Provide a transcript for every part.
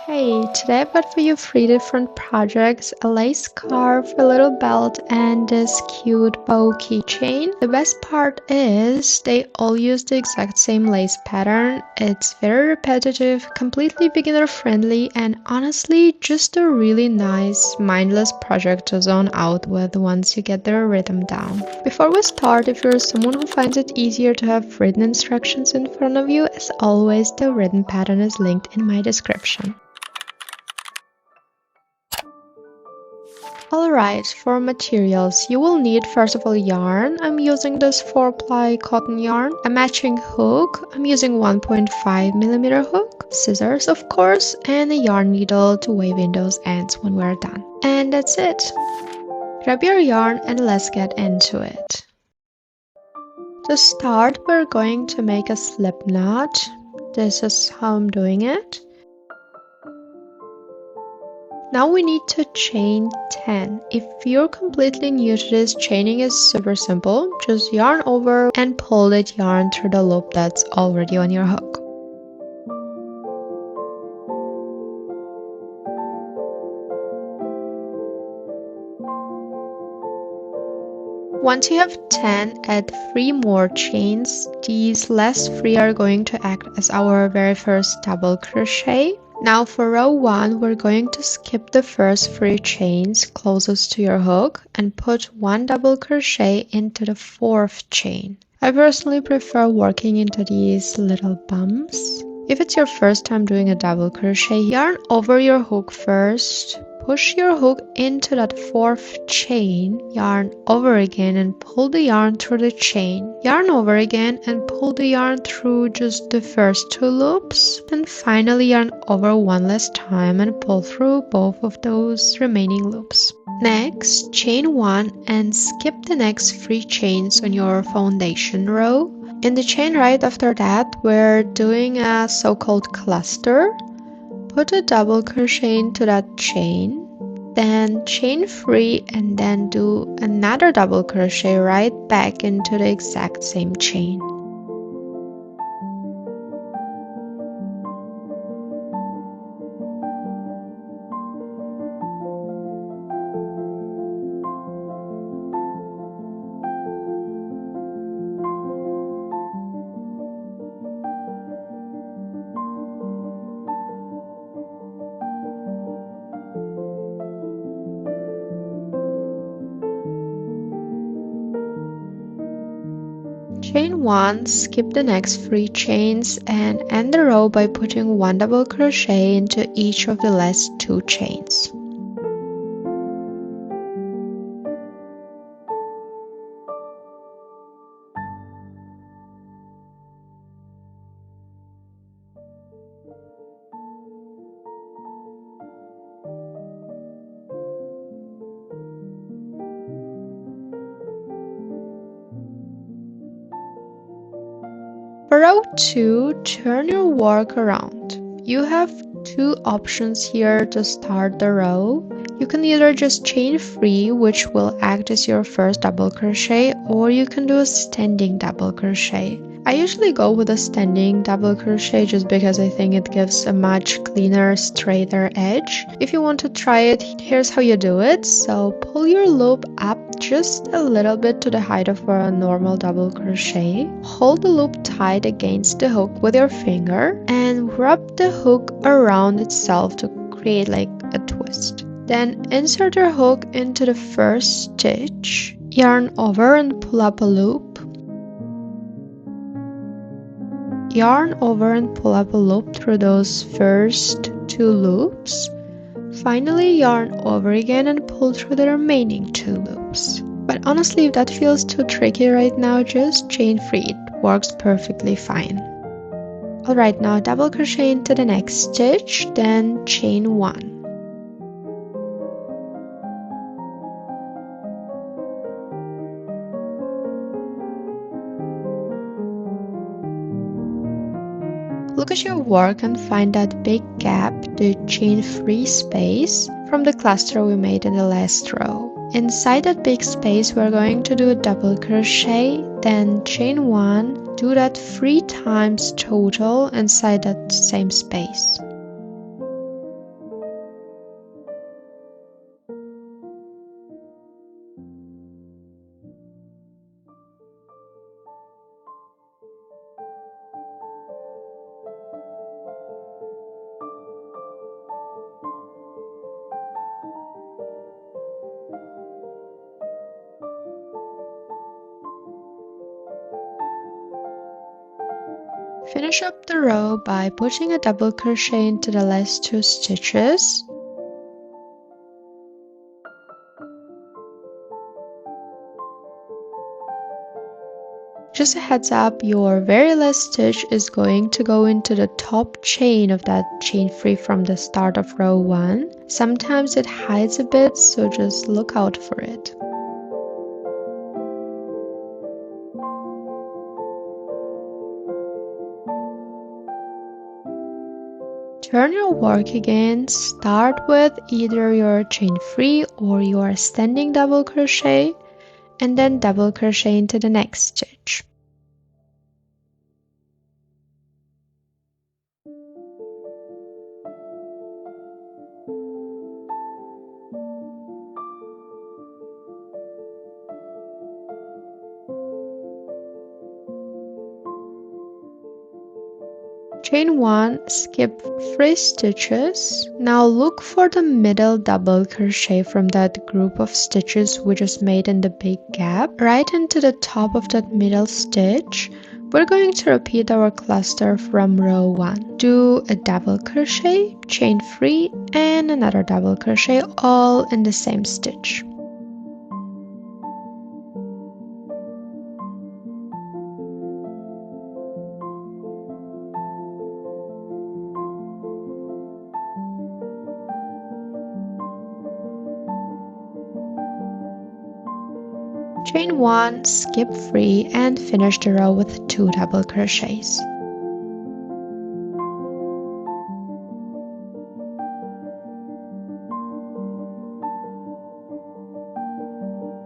Hey, today I've got for you 3 different projects, a lace scarf, a little belt, and this cute bow keychain. The best part is they all use the exact same lace pattern. It's very repetitive, completely beginner friendly, and honestly just a really nice, mindless project to zone out with once you get the rhythm down. Before we start, if you're someone who finds it easier to have written instructions in front of you, as always, the written pattern is linked in my description. Alright, for materials, you will need first of all yarn. I'm using this 4-ply cotton yarn, a matching hook. I'm using 1.5mm hook, scissors of course, and a yarn needle to wave in those ends when we're done. And that's it. Grab your yarn and let's get into it. To start, we're going to make a slip knot. This is how I'm doing it. Now we need to chain 10. If you're completely new to this, chaining is super simple. Just yarn over and pull that yarn through the loop that's already on your hook. Once you have 10, add 3 more chains. These last 3 are going to act as our very first double crochet. Now for row 1, we're going to skip the first 3 chains closest to your hook and put 1 double crochet into the 4th chain. I personally prefer working into these little bumps. If it's your first time doing a double crochet, yarn over your hook first. Push your hook into that 4th chain, yarn over again and pull the yarn through the chain. Yarn over again and pull the yarn through just the first 2 loops. And finally yarn over one last time and pull through both of those remaining loops. Next, chain 1 and skip the next 3 chains on your foundation row. In the chain right after that, we're doing a so-called cluster. Put a double crochet into that chain, then chain 3 and then do another double crochet right back into the exact same chain. Chain 1, skip the next 3 chains and end the row by putting 1 double crochet into each of the last 2 chains. For row 2, turn your work around. You have 2 options here to start the row. You can either just chain 3, which will act as your first double crochet, or you can do a standing double crochet. I usually go with a standing double crochet just because I think it gives a much cleaner, straighter edge. If you want to try it, here's how you do it. So pull your loop up just a little bit to the height of a normal double crochet. Hold the loop tight against the hook with your finger and wrap the hook around itself to create like a twist. Then insert your hook into the first stitch, yarn over and pull up a loop. Yarn over and pull up a loop through those first 2 loops. Finally, yarn over again and pull through the remaining 2 loops. But honestly, if that feels too tricky right now, just chain 3. It works perfectly fine. Alright, now double crochet into the next stitch, then chain 1. Look at your work and find that big gap, the chain 3 space, from the cluster we made in the last row. Inside that big space, we're going to do a double crochet, then chain 1, do that 3 times total inside that same space. Finish up the row by putting a double crochet into the last 2 stitches. Just a heads up, your very last stitch is going to go into the top chain of that chain free from the start of row 1. Sometimes it hides a bit, so just look out for it. Turn your work again. Start with either your chain free or your standing double crochet, and then double crochet into the next stitch. Chain 1, skip 3 stitches. Now look for the middle double crochet from that group of stitches we just made in the big gap. Right into the top of that middle stitch, we're going to repeat our cluster from row 1. Do a double crochet, chain 3, and another double crochet, all in the same stitch. Chain 1, skip 3, and finish the row with 2 double crochets.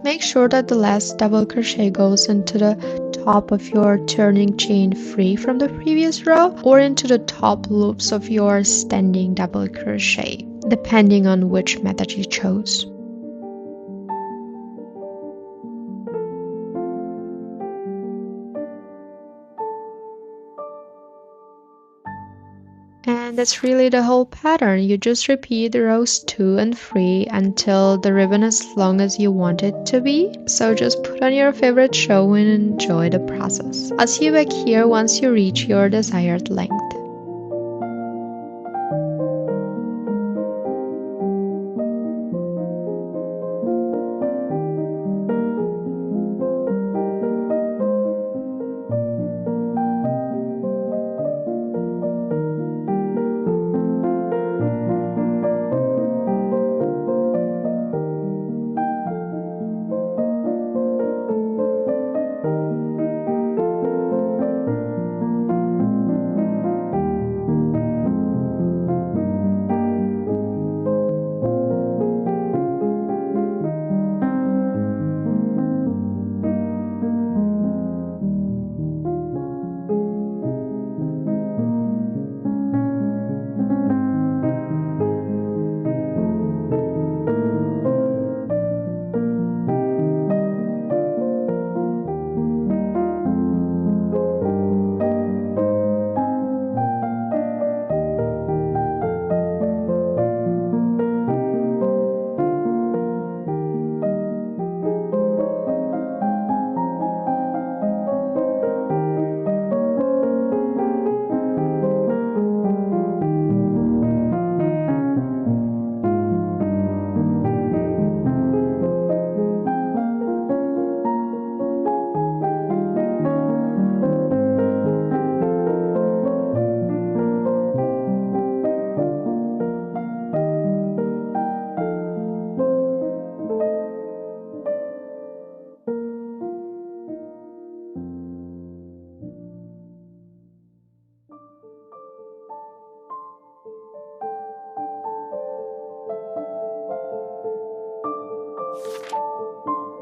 Make sure that the last double crochet goes into the top of your turning chain free from the previous row or into the top loops of your standing double crochet, depending on which method you chose. And that's really the whole pattern. You just repeat rows 2 and 3 until the ribbon is as long as you want it to be. So just put on your favorite show and enjoy the process. I'll see you back here once you reach your desired length.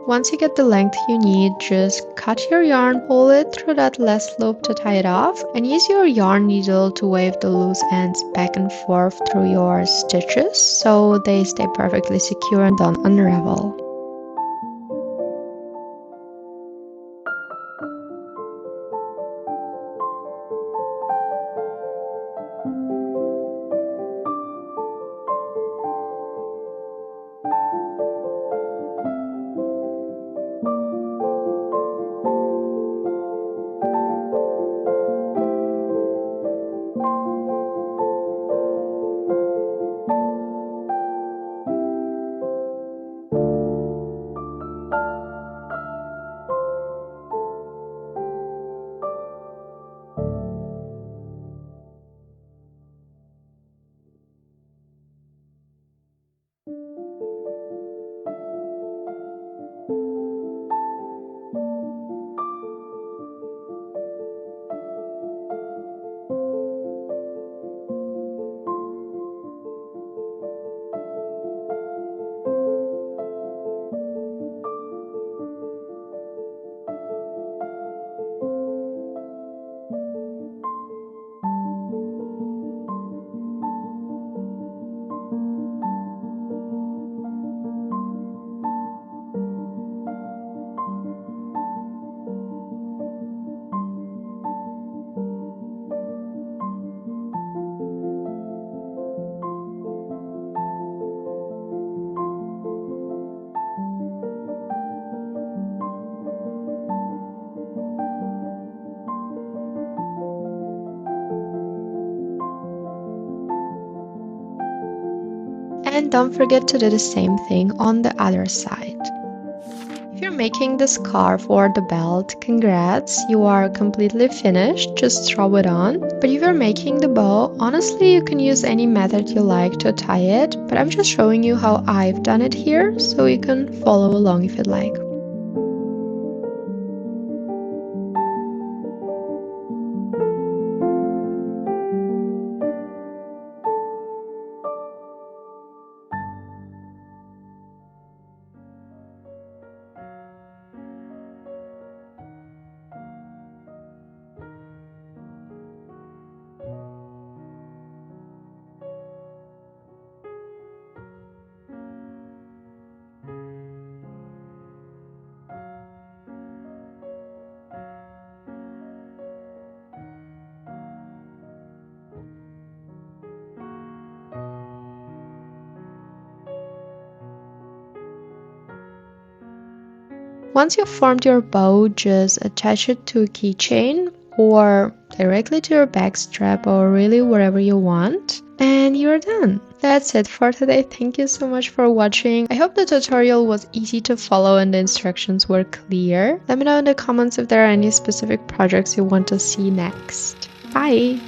Once you get the length you need, just cut your yarn, pull it through that last loop to tie it off, and use your yarn needle to wave the loose ends back and forth through your stitches so they stay perfectly secure and don't unravel. And don't forget to do the same thing on the other side. If you're making the scarf or the belt, congrats, you are completely finished, just throw it on. But if you're making the bow, honestly you can use any method you like to tie it, but I'm just showing you how I've done it here, so you can follow along if you'd like. Once you've formed your bow, just attach it to a keychain or directly to your back strap or really wherever you want, and you're done. That's it for today. Thank you so much for watching. I hope the tutorial was easy to follow and the instructions were clear. Let me know in the comments if there are any specific projects you want to see next. Bye!